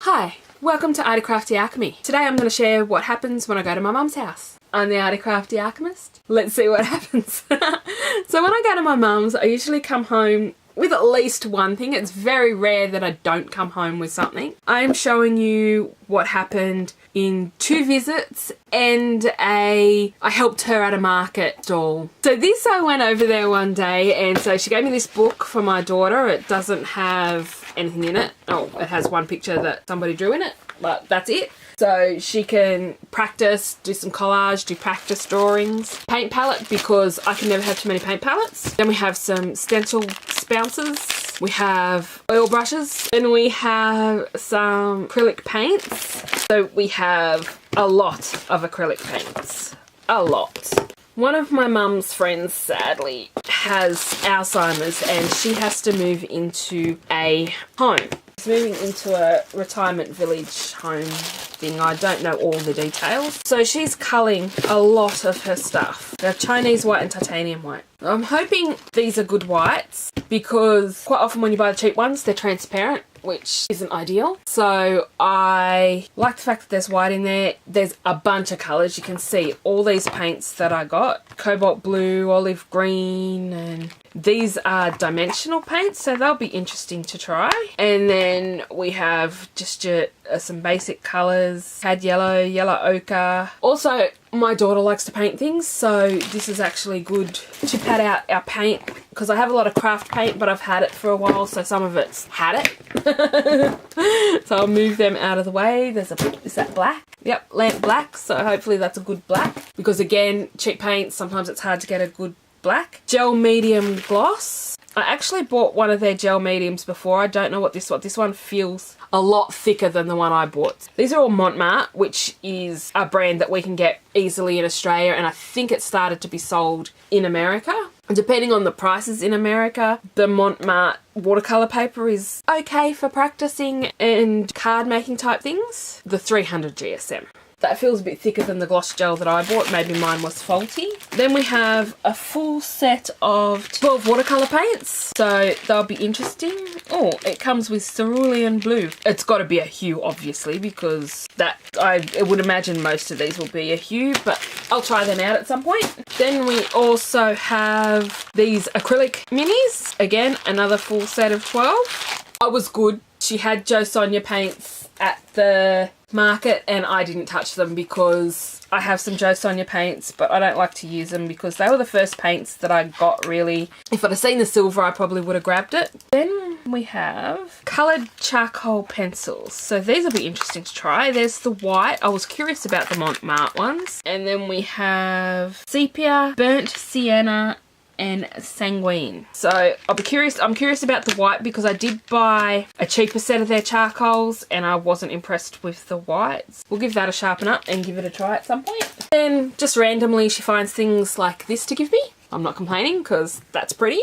Hi, welcome to Arty Crafty Alchemy. Today I'm going to share what happens when I go to my mum's house. I'm the Arty Crafty Alchemist. Let's see what happens. So when I go to my mum's, I usually come home with at least one thing. It's very rare that I don't come home with something. I am showing you what happened in 2 visits and I helped her at a market stall. So this, I went over there one day and so she gave me this book for my daughter. It doesn't have anything in it. Oh, it has one picture that somebody drew in it, but that's it. So she can practice, do some collage, do practice drawings. Paint palette, because I can never have too many paint palettes. Then we have some stencil spouncers. We have oil brushes. Then we have some acrylic paints. So we have a lot of acrylic paints. A lot. One of my mum's friends, sadly, has Alzheimer's and she has to move into a home. She's moving into a retirement village home thing. I don't know all the details. So she's culling a lot of her stuff. They have Chinese white and titanium white. I'm hoping these are good whites because quite often when you buy the cheap ones, they're transparent, which isn't ideal. So I like the fact that there's white in there. There's a bunch of colours. You can see all these paints that I got. Cobalt blue, olive green, and these are dimensional paints, so they'll be interesting to try. And then we have just some basic colours. Had yellow, yellow ochre. Also, my daughter likes to paint things, so this is actually good to pad out our paint because I have a lot of craft paint, but I've had it for a while, so some of it's had it. So I'll move them out of the way. Is that black? Yep, lamp black, so hopefully that's a good black because again, cheap paint, sometimes it's hard to get a good black. Gel medium gloss. I actually bought one of their gel mediums before. I don't know what this one feels a lot thicker than the one I bought. These are all Montmart, which is a brand that we can get easily in Australia, and I think it started to be sold in America. Depending on the prices in America, the Montmart watercolour paper is okay for practicing and card making type things. The 300 GSM. That feels a bit thicker than the gloss gel that I bought. Maybe mine was faulty. Then we have a full set of 12 watercolour paints. So they'll be interesting. Oh, it comes with cerulean blue. It's got to be a hue, obviously, because I would imagine most of these will be a hue, but I'll try them out at some point. Then we also have these acrylic minis. Again, another full set of 12. I was good. She had Jo Sonja paints at the market and I didn't touch them because I have some Jo Sonja paints, but I don't like to use them because they were the first paints that I got, really. If I'd have seen the silver, I probably would have grabbed it. Then we have coloured charcoal pencils. So these will be interesting to try. There's the white. I was curious about the Montmart ones. And then we have sepia, burnt sienna, and sanguine. So I'm curious about the white because I did buy a cheaper set of their charcoals and I wasn't impressed with the whites. We'll give that a sharpen up and give it a try at some point. Then just randomly she finds things like this to give me. I'm not complaining because that's pretty.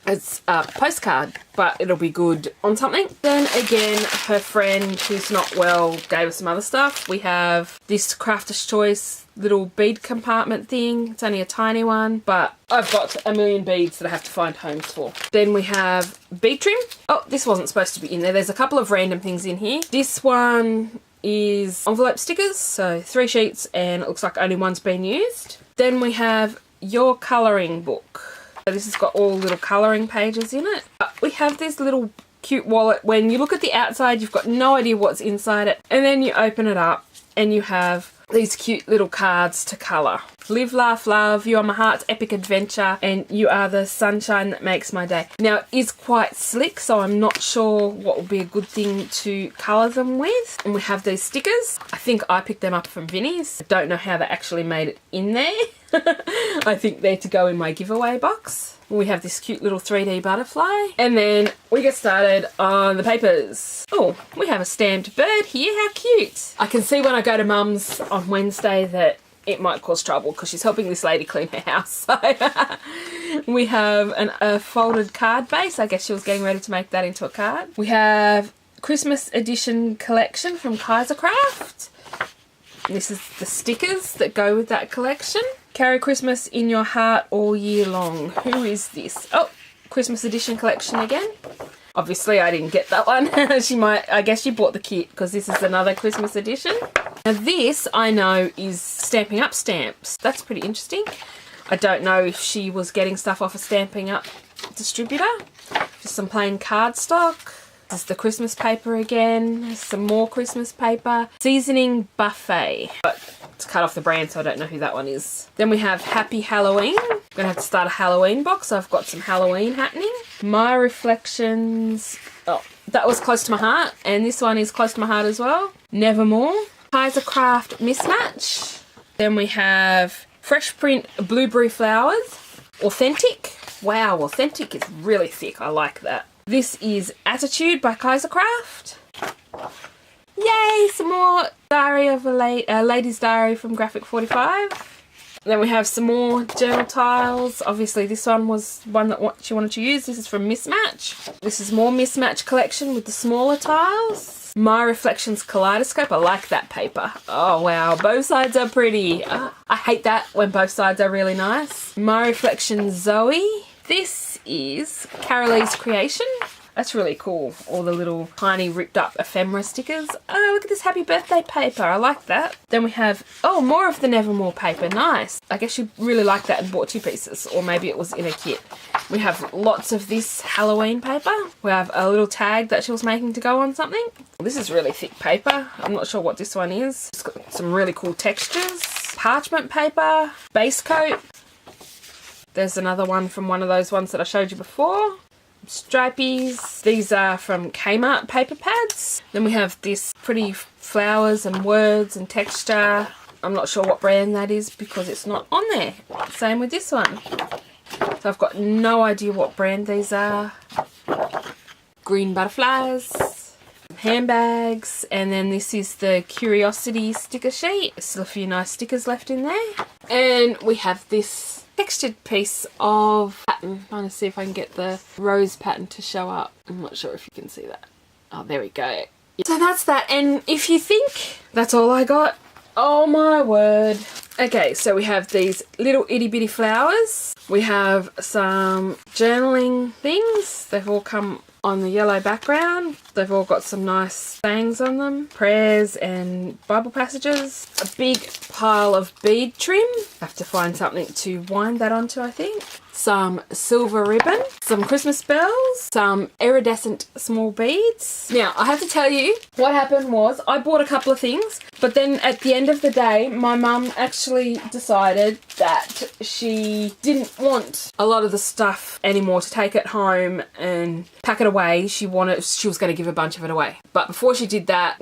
It's a postcard, but it'll be good on something. Then again, her friend who's not well gave us some other stuff. We have this Crafter's Choice little bead compartment thing. It's only a tiny one, but I've got a million beads that I have to find homes for. Then we have bead trim. Oh, this wasn't supposed to be in there. There's a couple of random things in here. This one is envelope stickers, so 3 sheets and it looks like only one's been used. Then we have your colouring book. So this has got all little colouring pages in it. We have this little cute wallet. When you look at the outside, you've got no idea what's inside it. And then you open it up and you have these cute little cards to colour. Live, laugh, love, you are my heart's epic adventure, and you are the sunshine that makes my day. Now, it is quite slick, so I'm not sure what would be a good thing to colour them with. And we have these stickers. I think I picked them up from Vinnie's. I don't know how they actually made it in there. I think they're to go in my giveaway box. We have this cute little 3D butterfly. And then we get started on the papers. Oh, we have a stamped bird here. How cute. I can see when I go to Mum's on Wednesday that it might cause trouble because she's helping this lady clean her house. So we have a folded card base. I guess she was getting ready to make that into a card. We have Christmas edition collection from Kaisercraft. This is the stickers that go with that collection. Carry Christmas in your heart all year long. Who is this? Oh, Christmas edition collection again. Obviously I didn't get that one. I guess she bought the kit because this is another Christmas edition. Now this I know is Stamping Up stamps. That's pretty interesting. I don't know if she was getting stuff off a Stamping Up distributor. Just some plain cardstock. This is the Christmas paper again. Some more Christmas paper. Seasoning Buffet. But it's cut off the brand, so I don't know who that one is. Then we have Happy Halloween. I'm going to have to start a Halloween box. I've got some Halloween happening. My Reflections. Oh, that was close to my heart. And this one is close to my heart as well. Nevermore. Kaiser Craft Mismatch. Then we have Fresh Print Blueberry Flowers. Authentic. Wow, Authentic is really thick. I like that. This is Attitude by Kaiser Craft. Yay, some more Diary of a Lady's Diary from Graphic 45. Then we have some more journal tiles. Obviously this one was one that she wanted to use. This is from Mismatch. This is more Mismatch collection with the smaller tiles. My Reflections Kaleidoscope. I like that paper. Oh wow, both sides are pretty. I hate that when both sides are really nice. My Reflections Zoe. This is Carolee's Creation. That's really cool. All the little tiny ripped up ephemera stickers. Oh, look at this happy birthday paper. I like that. Then we have, oh, more of the Nevermore paper. Nice. I guess you really liked that and bought 2 pieces, or maybe it was in a kit. We have lots of this Halloween paper. We have a little tag that she was making to go on something. This is really thick paper. I'm not sure what this one is. It's got some really cool textures. Parchment paper. Base coat. There's another one from one of those ones that I showed you before. Stripies. These are from Kmart paper pads. Then we have this pretty flowers and words and texture. I'm not sure what brand that is because it's not on there. Same with this one. So I've got no idea what brand these are. Green butterflies. Handbags. And then this is the Curiosity sticker sheet. Still a few nice stickers left in there. And we have this textured piece of pattern. I'm trying to see if I can get the rose pattern to show up. I'm not sure if you can see that. Oh, there we go. So that's that. And if you think that's all I got, oh my word. Okay, so we have these little itty bitty flowers. We have some journaling things. They've all come on the yellow background. They've all got some nice sayings on them. Prayers and Bible passages. A big pile of bead trim. Have to find something to wind that onto, I think. Some silver ribbon. Some Christmas bells. Some iridescent small beads. Now, I have to tell you, what happened was I bought a couple of things, but then at the end of the day, my mum actually decided that she didn't want a lot of the stuff anymore to take it home and pack it away. She was going to give a bunch of it away. But before she did that,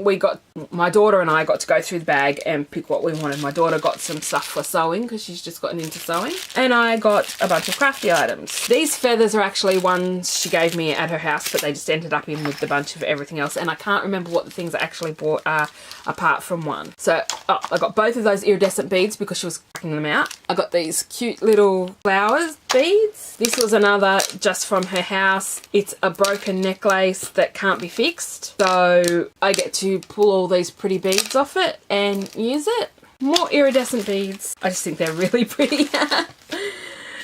my daughter and I got to go through the bag and pick what we wanted. My daughter got some stuff for sewing because she's just gotten into sewing. And I got a bunch of crafty items. These feathers are actually ones she gave me at her house, but they just ended up in with a bunch of everything else. And I can't remember what the things I actually bought are apart from one. So I got both of those iridescent beads because she was packing them out. I got these cute little flowers beads. This was another just from her house. It's a broken necklace that can't be fixed. So I get to pull all these pretty beads off it and use it. More iridescent beads. I just think they're really pretty.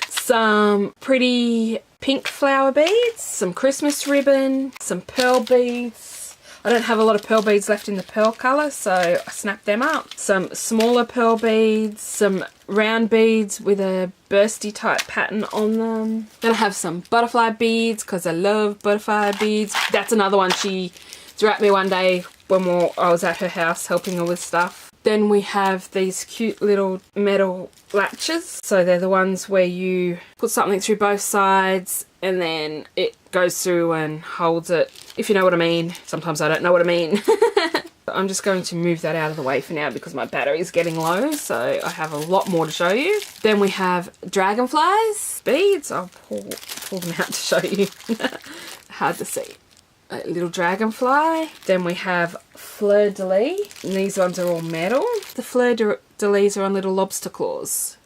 Some pretty pink flower beads. Some Christmas ribbon. Some pearl beads. I don't have a lot of pearl beads left in the pearl colour, so I snapped them up. Some smaller pearl beads, some round beads with a bursty type pattern on them. Then I have some butterfly beads because I love butterfly beads. That's another one she threw at me one day when I was at her house helping her with stuff. Then we have these cute little metal latches. So they're the ones where you put something through both sides and then it goes through and holds it, if you know what I mean. Sometimes I don't know what I mean. I'm just going to move that out of the way for now because my battery is getting low, so I have a lot more to show you. Then we have dragonflies, beads. I'll pull them out to show you. Hard to see. A little dragonfly. Then we have fleur-de-lis. And these ones are all metal. The fleur-de-lis are on little lobster claws.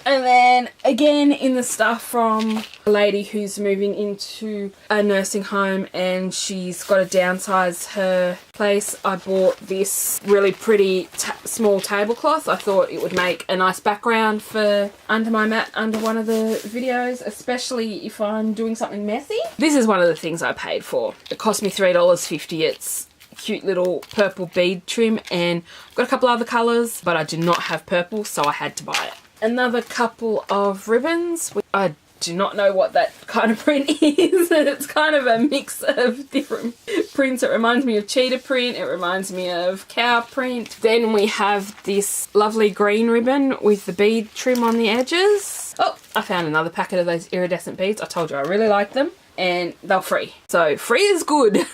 And then again in the stuff from a lady who's moving into a nursing home and she's got to downsize her place, I bought this really pretty small tablecloth. I thought it would make a nice background for under my mat under one of the videos, especially if I'm doing something messy. This is one of the things I paid for. It cost me $3.50. It's cute little purple bead trim, and I've got a couple other colours, but I do not have purple, so I had to buy it. Another couple of ribbons. I do not know what that kind of print is. It's kind of a mix of different prints. It reminds me of cheetah print. It reminds me of cow print. Then we have this lovely green ribbon with the bead trim on the edges. Oh, I found another packet of those iridescent beads. I told you I really like them, and they're free. So free is good.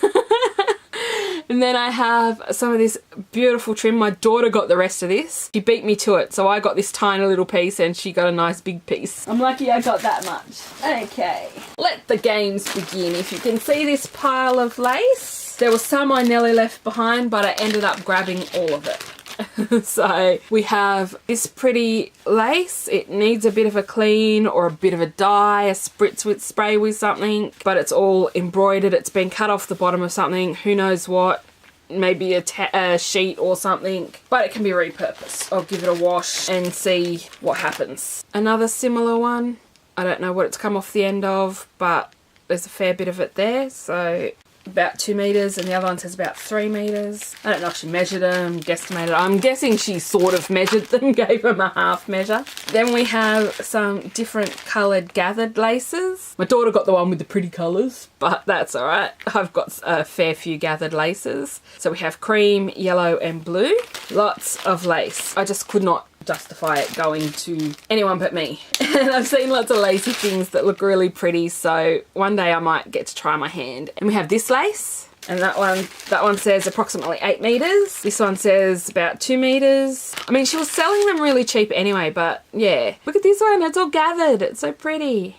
And then I have some of this beautiful trim. My daughter got the rest of this. She beat me to it, so I got this tiny little piece and she got a nice big piece. I'm lucky I got that much. Okay, let the games begin. If you can see this pile of lace, there was some I nearly left behind, but I ended up grabbing all of it. So we have this pretty lace. It needs a bit of a clean or a bit of a dye, a spritz with spray with something, but it's all embroidered. It's been cut off the bottom of something, who knows what, maybe a sheet or something, but it can be repurposed. I'll give it a wash and see what happens. Another similar one. I don't know what it's come off the end of, but there's a fair bit of it there. So about 2 meters, and the other one says about 3 meters. I don't know if she measured them, guesstimated. I'm guessing she sort of measured them, gave them a half measure. Then we have some different coloured gathered laces. My daughter got the one with the pretty colours, but that's all right. I've got a fair few gathered laces. So we have cream, yellow and blue. Lots of lace. I just could not justify it going to anyone but me. And I've seen lots of lacy things that look really pretty, so one day I might get to try my hand. And we have this lace, and that one says approximately 8 meters. This one says about 2 meters. I mean, she was selling them really cheap anyway, but yeah. Look at this one, it's all gathered. It's so pretty.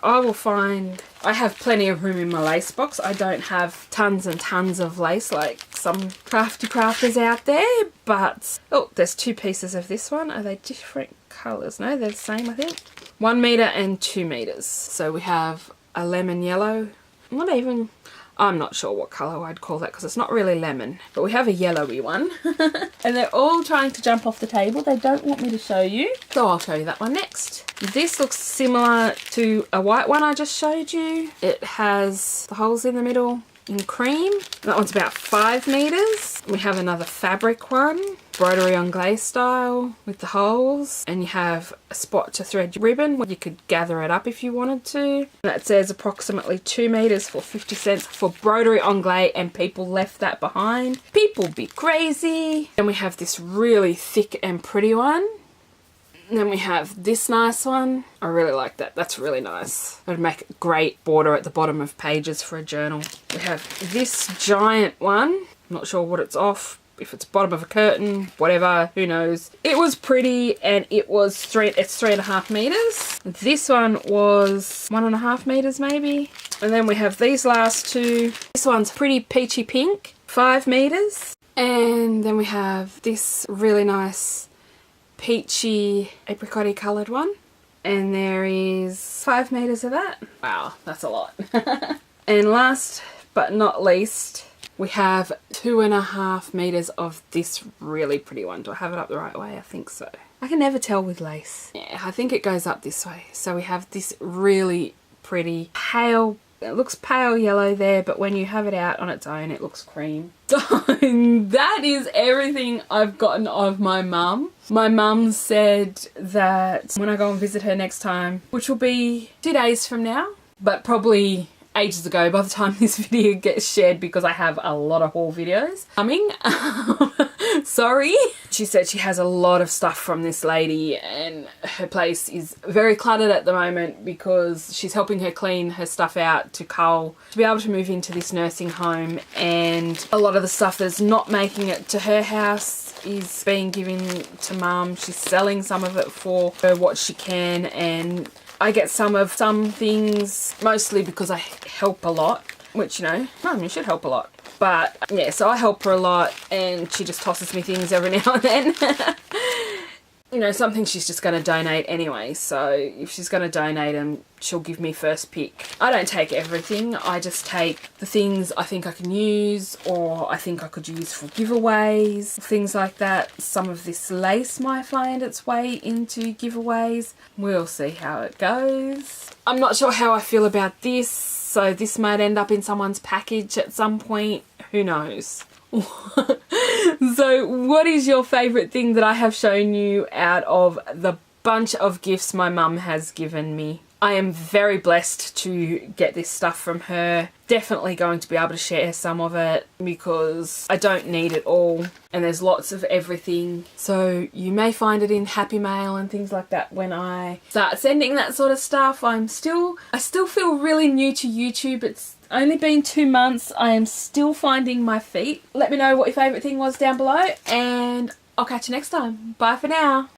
I have plenty of room in my lace box. I don't have tons and tons of lace like some crafty crafters out there, but oh, there's 2 pieces of this one. Are they different colours? No, they're the same, I think. 1 meter and 2 meters. So we have a lemon yellow. I'm not sure what colour I'd call that because it's not really lemon, but we have a yellowy one. And they're all trying to jump off the table. They don't want me to show you, so I'll show you that one next. This looks similar to a white one I just showed you. It has the holes in the middle in cream. That one's about 5 meters. We have another fabric one, broderie anglais style with the holes, and you have a spot to thread your ribbon where you could gather it up if you wanted to. And that says approximately 2 meters for 50 cents for broderie anglais, and people left that behind. People be crazy. And we have this really thick and pretty one. And then we have this nice one. I really like that. That's really nice. It would make a great border at the bottom of pages for a journal. We have this giant one. I'm not sure what it's off. If it's bottom of a curtain, whatever, who knows. It was pretty, and it's 3.5 meters. This one was 1.5 meters maybe. And then we have these last 2. This one's pretty peachy pink, 5 meters. And then we have this really nice peachy apricot-y coloured one, and there is 5 meters of that. Wow, that's a lot. And last but not least, we have 2.5 meters of this really pretty one. Do I have it up the right way? I think so. I can never tell with lace. Yeah, I think it goes up this way. So we have this really pretty pale, it looks pale yellow there, but when you have it out on its own, it looks cream. So that is everything I've gotten of my mum. My mum said that when I go and visit her next time, which will be 2 days from now, but probably ages ago by the time this video gets shared, because I have a lot of haul videos coming. Sorry. She said she has a lot of stuff from this lady, and her place is very cluttered at the moment because she's helping her clean her stuff out to cull to be able to move into this nursing home, and a lot of the stuff that's not making it to her house is being given to mum. She's selling some of it for her what she can, and I get some things, mostly because I help a lot, which, you know, Mum, you should help a lot. But yeah, so I help her a lot, and she just tosses me things every now and then. you know, something she's just going to donate anyway. So if she's going to donate them, she'll give me first pick. I don't take everything. I just take the things I think I can use or I think I could use for giveaways, things like that. Some of this lace might find its way into giveaways. We'll see how it goes. I'm not sure how I feel about this, so this might end up in someone's package at some point. Who knows? So what is your favourite thing that I have shown you out of the bunch of gifts my mum has given me? I am very blessed to get this stuff from her. Definitely going to be able to share some of it because I don't need it all and there's lots of everything. So you may find it in Happy Mail and things like that when I start sending that sort of stuff. I still feel really new to YouTube. It's only been 2 months. I am still finding my feet. Let me know what your favourite thing was down below and I'll catch you next time. Bye for now.